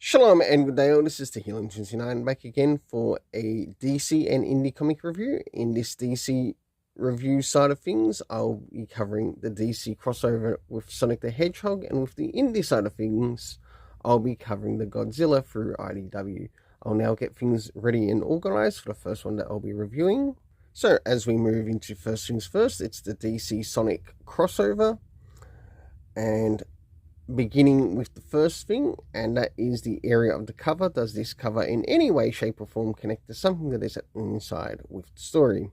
Shalom and good day all, this is the Healing29 back again for a DC and indie comic review. In this DC review side of things, I'll be covering the DC crossover with Sonic the Hedgehog, and with the indie side of things, I'll be covering the Godzilla through IDW. I'll now get things ready and organized for the first one that I'll be reviewing. So as we move into first things first, it's the DC Sonic crossover, and beginning with the first thing, and that is the area of the cover. Does this cover in any way, shape or form connect to something that is inside with the story?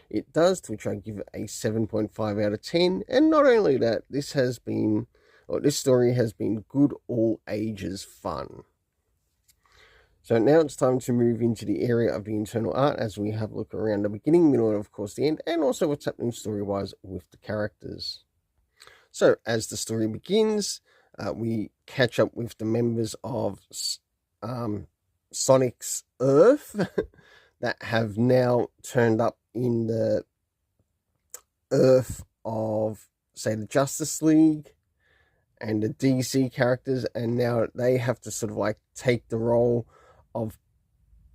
It does, to which I give it a 7.5 out of 10. And not only that, this story has been good all ages fun. So now it's time to move into the area of the internal art as we have a look around the beginning, middle, and of course the end, and also what's happening story-wise with the characters. So as the story begins, we catch up with the members of Sonic's Earth that have now turned up in the Earth of, say, the Justice League and the DC characters, and now they have to sort of like take the role of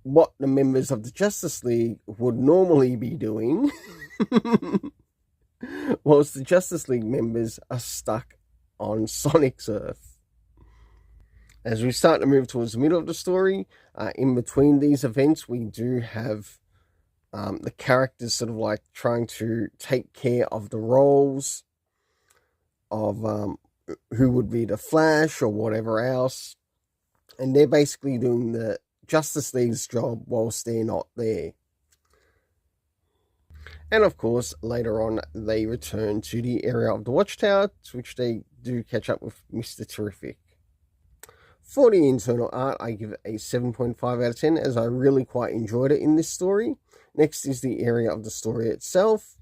what the members of the Justice League would normally be doing, whilst the Justice League members are stuck on Sonic's Earth. As we start to move towards the middle of the story, in between these events, we do have the characters sort of like trying to take care of the roles of who would be the Flash or whatever else. And they're basically doing the Justice League's job whilst they're not there. And of course, later on, they return to the area of the Watchtower, to which they do catch up with Mr. Terrific. For the internal art, I give it a 7.5 out of 10, as I really quite enjoyed it in this story. Next is the area of the story itself.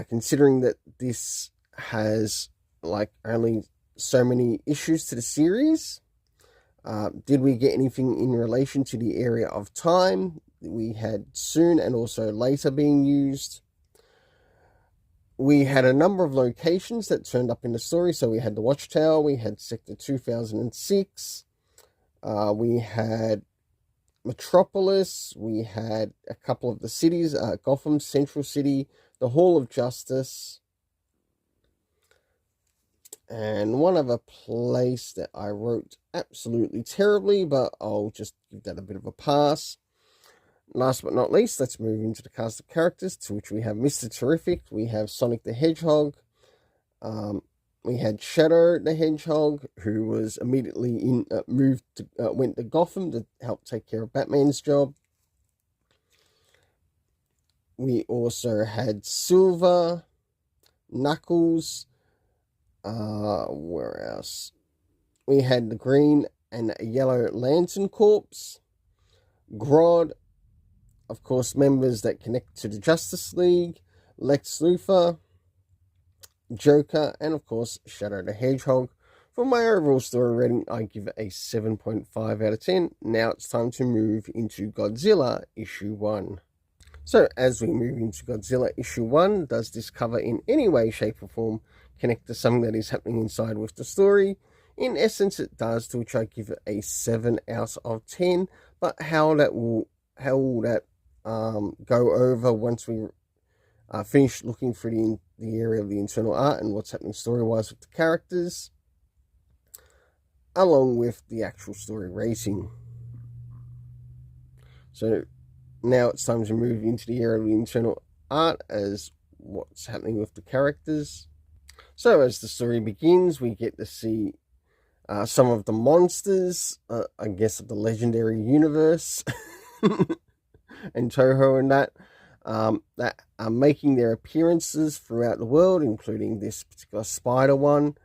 Considering that this has like only so many issues to the series, did we get anything in relation to the area of time? We had soon and also later being used. We had a number of locations that turned up in the story. So we had the Watchtower, we had Sector 2006, we had Metropolis, we had a couple of the cities, Gotham, Central City, the Hall of Justice, and one other place that I wrote absolutely terribly, but I'll just give that a bit of a pass. Last but not least, let's move into the cast of characters, to which we have Mr. Terrific, we have Sonic the Hedgehog, we had Shadow the Hedgehog, who was immediately went to Gotham to help take care of Batman's job. We also had Silver, Knuckles, where else? We had the Green and Yellow Lantern Corps, Grodd, of course, members that connect to the Justice League, Lex Luthor, Joker, and of course, Shadow the Hedgehog. For my overall story rating, I give it a 7.5 out of 10. Now it's time to move into Godzilla Issue 1. So, as we move into Godzilla Issue 1, does this cover in any way, shape, or form connect to something that is happening inside with the story? In essence, it does, to which I give it a 7 out of 10. But how will that go over once we finish looking through the area of the internal art and what's happening story-wise with the characters, along with the actual story rating. So now it's time to move into the area of the internal art as what's happening with the characters. So as the story begins, we get to see some of the monsters, I guess, of the legendary universe and Toho and that are making their appearances throughout the world, including this particular spider one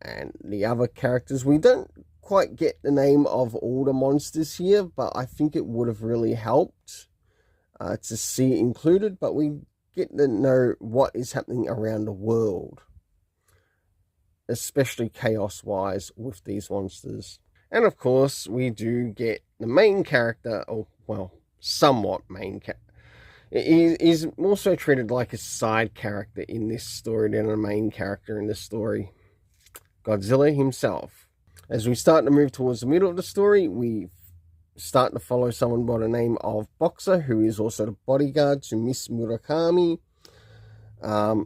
and the other characters. We don't quite get the name of all the monsters here, but I think it would have really helped to see it included, but we get to know what is happening around the world, especially chaos-wise with these monsters. And of course, we do get the main character, or well, somewhat main character. Is also treated like a side character in this story than a main character in this story. Godzilla himself. As we start to move towards the middle of the story, we start to follow someone by the name of Boxer, who is also the bodyguard to Miss Murakami. And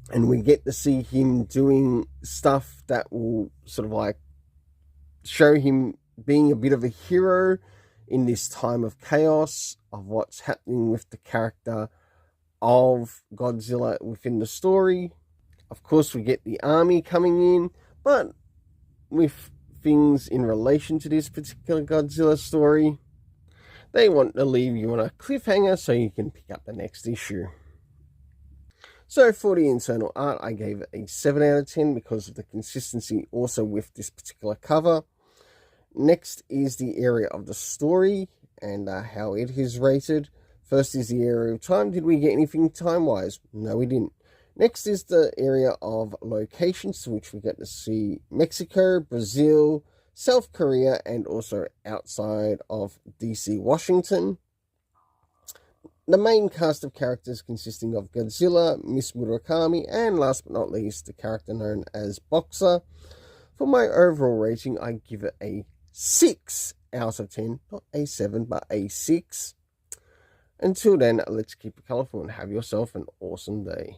we get to see him doing stuff that will sort of like show him being a bit of a hero in this time of chaos of what's happening with the character of Godzilla within the story. Of course, we get the army coming in, but with things in relation to this particular Godzilla story, they want to leave you on a cliffhanger so you can pick up the next issue. So for the internal art, I gave it a 7 out of 10 because of the consistency also with this particular cover. Next is the area of the story and how it is rated. First is the area of time. Did we get anything time-wise? No, we didn't. Next is the area of locations, to which we get to see Mexico, Brazil, South Korea, and also outside of DC, Washington. The main cast of characters consisting of Godzilla, Miss Murakami, and last but not least, the character known as Boxer. For my overall rating, I give it a 6 out of 10. Not a 7, but a 6. Until then, let's keep it colourful and have yourself an awesome day.